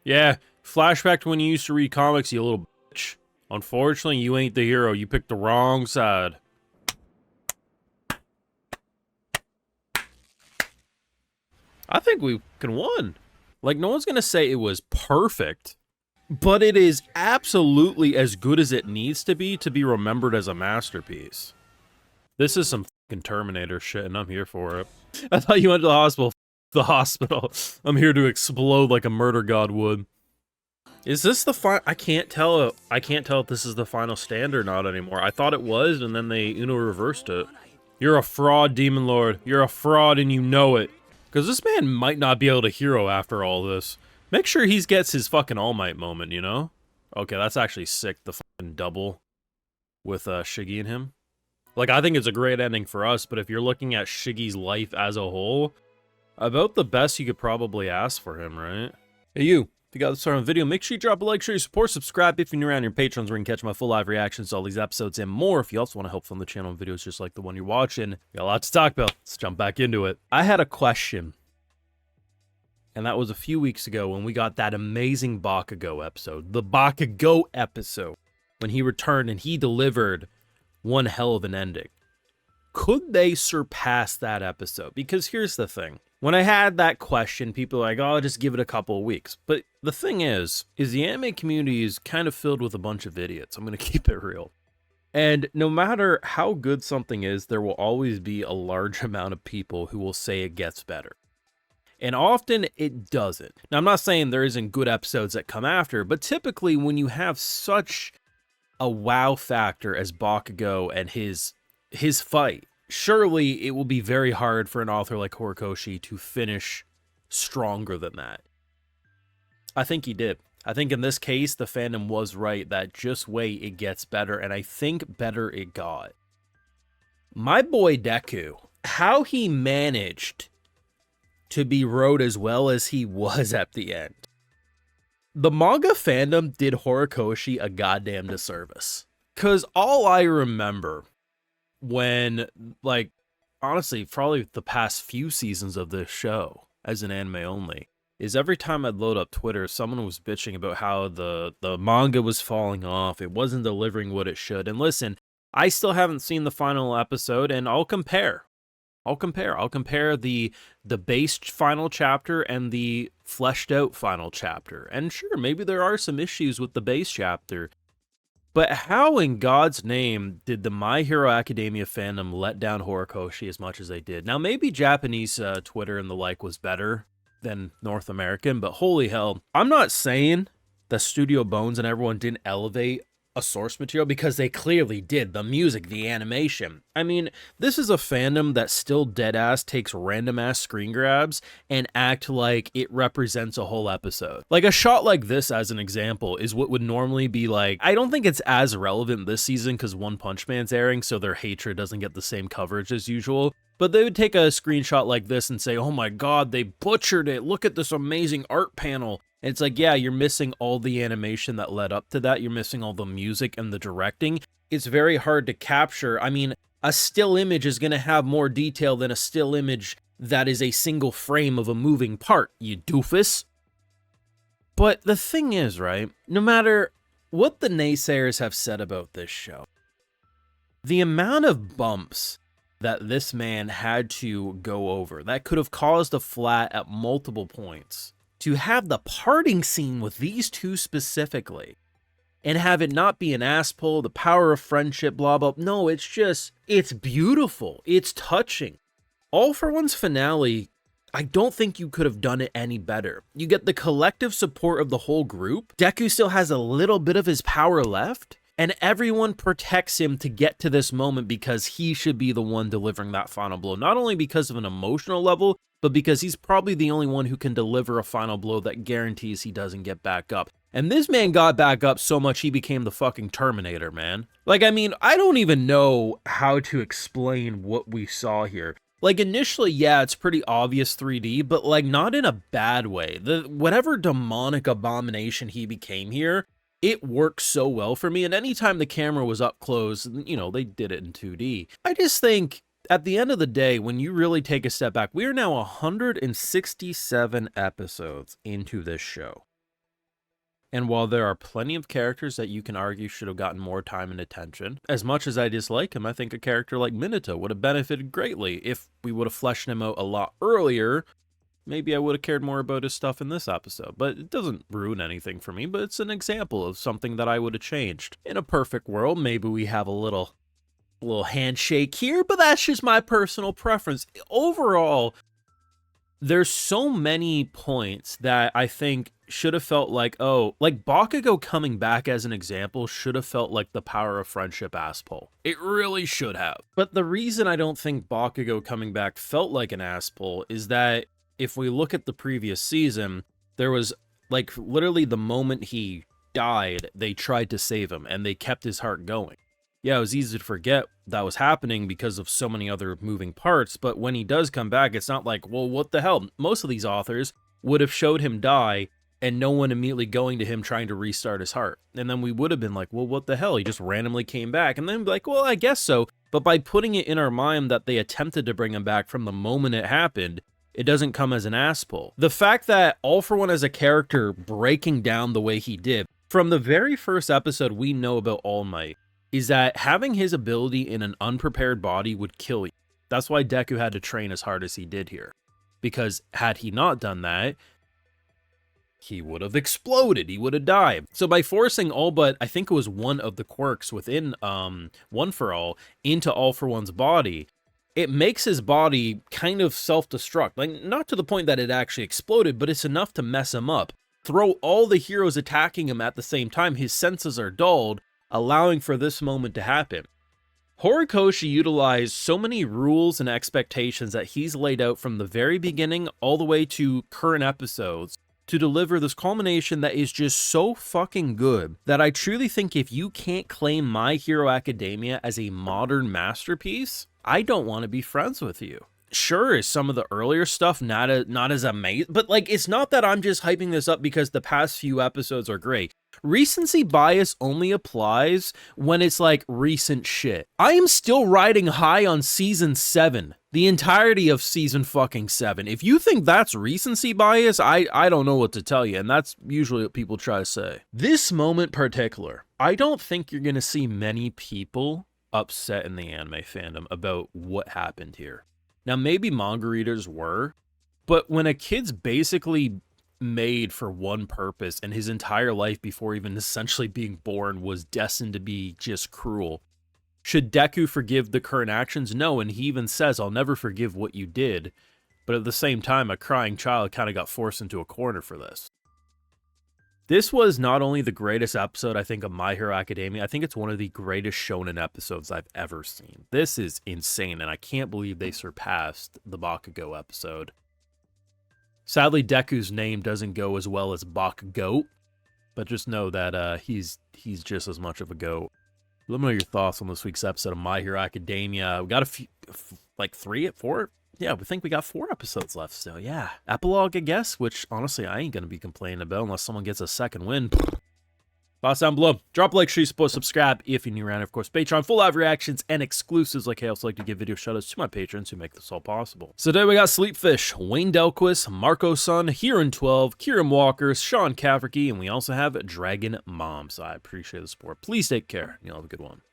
Yeah, flashback to when you used to read comics, you little bitch. Unfortunately, you ain't the hero. You picked the wrong side. I think we can win. Like, no one's gonna say it was perfect, but it is absolutely as good as it needs to be remembered as a masterpiece. This is some fucking Terminator shit, and I'm here for it. I thought you went to the hospital. The hospital. I'm here to explode like a murder god would. Is this the final? I can't tell. I can't tell if this is the final stand or not anymore. I thought it was, and then they reversed it. You're a fraud, Demon Lord. You're a fraud, and you know it. Because this man might not be able to hero after all this. Make sure he gets his fucking All Might moment, you know? Okay, that's actually sick. The fucking double with Shiggy and him. Like, I think it's a great ending for us, but if you're looking at Shiggy's life as a whole, about the best you could probably ask for him, right? Hey, you. If you got this far on the video, make sure you drop a like, share your support, subscribe if you're new around your patrons where you can catch my full live reactions to all these episodes and more. If you also want to help fund the channel and videos just like the one you're watching, got a lot to talk about. Let's jump back into it. I had a question, and that was a few weeks ago when we got that amazing Bakugo episode. The Bakugo episode. When he returned and he delivered one hell of an ending. Could they surpass that episode? Because here's the thing. When I had that question, people are like, oh, just give it a couple of weeks. But the thing is the anime community is kind of filled with a bunch of idiots. I'm going to keep it real. And no matter how good something is, there will always be a large amount of people who will say it gets better. And often it doesn't. Now, I'm not saying there isn't good episodes that come after, but typically when you have such a wow factor as Bakugo and his fight, surely it will be very hard for an author like Horikoshi to finish stronger than that. I think he did. I think in this case, the fandom was right that just wait, it gets better, and I think better it got. My boy Deku, how he managed to be wrote as well as he was at the end. The manga fandom did Horikoshi a goddamn disservice. Because all I remember when, like, honestly, probably the past few seasons of this show, as an anime only, is every time I'd load up Twitter, someone was bitching about how the manga was falling off, it wasn't delivering what it should. And listen, I still haven't seen the final episode, and I'll compare. I'll compare the base final chapter and the fleshed out final chapter. And sure, maybe there are some issues with the base chapter, but how in God's name did the My Hero Academia fandom let down Horikoshi as much as they did? Now, maybe Japanese Twitter and the like was better than North American, but holy hell. I'm not saying that Studio Bones and everyone didn't elevate a source material, because they clearly did. The music, the animation. I mean, this is a fandom that still deadass takes random ass screen grabs and act like it represents a whole episode. Like a shot like this, as an example, is what would normally be like, I don't think it's as relevant this season because One Punch Man's airing, so their hatred doesn't get the same coverage as usual. But they would take a screenshot like this and say, oh my god, they butchered it. Look at this amazing art panel. And it's like, yeah, you're missing all the animation that led up to that. You're missing all the music and the directing. It's very hard to capture. I mean, a still image is going to have more detail than a still image that is a single frame of a moving part, you doofus. But the thing is, right, no matter what the naysayers have said about this show, the amount of bumps that this man had to go over that could have caused a flat at multiple points, to have the parting scene with these two specifically, and have it not be an ass pull, the power of friendship, blah, blah. No, it's just, it's beautiful. It's touching. All for One's finale, I don't think you could have done it any better. You get the collective support of the whole group. Deku still has a little bit of his power left, and everyone protects him to get to this moment because he should be the one delivering that final blow. Not only because of an emotional level, but because he's probably the only one who can deliver a final blow that guarantees he doesn't get back up. And this man got back up so much he became the fucking Terminator, man. Like, I mean, I don't even know how to explain what we saw here. Like, initially, yeah, it's pretty obvious 3D, but, like, not in a bad way. Whatever demonic abomination he became here, it worked so well for me. And anytime the camera was up close, you know, they did it in 2D. I just think, at the end of the day, when you really take a step back, we are now 167 episodes into this show. And while there are plenty of characters that you can argue should have gotten more time and attention, as much as I dislike him, I think a character like Minato would have benefited greatly if we would have fleshed him out a lot earlier. Maybe I would have cared more about his stuff in this episode, but it doesn't ruin anything for me, but it's an example of something that I would have changed. In a perfect world, maybe we have a little handshake here, but that's just my personal preference. Overall, there's so many points that I think should have felt like, oh, like Bakugo coming back as an example should have felt like the power of friendship ass pull. It really should have. But the reason I don't think Bakugo coming back felt like an ass pull is that if we look at the previous season, there was like literally the moment he died, they tried to save him and they kept his heart going. Yeah, it was easy to forget that was happening because of so many other moving parts, but when he does come back, it's not like, well, what the hell? Most of these authors would have showed him die and no one immediately going to him trying to restart his heart. And then we would have been like, well, what the hell? He just randomly came back. And then be like, well, I guess so. But by putting it in our mind that they attempted to bring him back from the moment it happened, it doesn't come as an ass pull. The fact that All For One as a character breaking down the way he did, from the very first episode we know about All Might, is that having his ability in an unprepared body would kill you. That's why Deku had to train as hard as he did here. Because had he not done that, he would have exploded, he would have died. So by forcing all but, I think it was one of the quirks within One For All into All For One's body, it makes his body kind of self-destruct. Like, not to the point that it actually exploded, but it's enough to mess him up. Throw all the heroes attacking him at the same time, his senses are dulled, allowing for this moment to happen. Horikoshi utilized so many rules and expectations that he's laid out from the very beginning all the way to current episodes to deliver this culmination that is just so fucking good that I truly think if you can't claim My Hero Academia as a modern masterpiece, I don't want to be friends with you. Sure, is some of the earlier stuff not as amazing, but like, it's not that I'm just hyping this up because the past few episodes are great. Recency bias only applies when it's like recent shit. I am still riding high on season 7, the entirety of season fucking 7. If you think that's recency bias, I don't know what to tell you, and that's usually what people try to say. This moment particular, I don't think you're gonna see many people upset in the anime fandom about what happened here. Now, maybe manga readers were, but when a kid's basically made for one purpose and his entire life before even essentially being born was destined to be just cruel, should Deku forgive the current actions? No, and he even says, I'll never forgive what you did. But at the same time, a crying child kind of got forced into a corner for this. This was not only the greatest episode, I think, of My Hero Academia, I think it's one of the greatest shonen episodes I've ever seen. This is insane, and I can't believe they surpassed the Bakugo episode. Sadly, Deku's name doesn't go as well as Bakugo, but just know that he's just as much of a goat. Let me know your thoughts on this week's episode of My Hero Academia. We got a few, like 3, 4? Yeah, we think we got 4 episodes left still, yeah. Epilogue, I guess, which honestly I ain't gonna be complaining about unless someone gets a second win. Thoughts down below. Drop a like, share, support, subscribe if you're new around. Of course, Patreon, full live reactions and exclusives. Like I also like to give video shoutouts to my patrons who make this all possible. So today we got Sleepfish, Wayne Delquist, Marco Sun, Heron12, Kieran Walker, Sean Cafferkey, and we also have Dragon Mom. So I appreciate the support. Please take care, and you'll have a good one.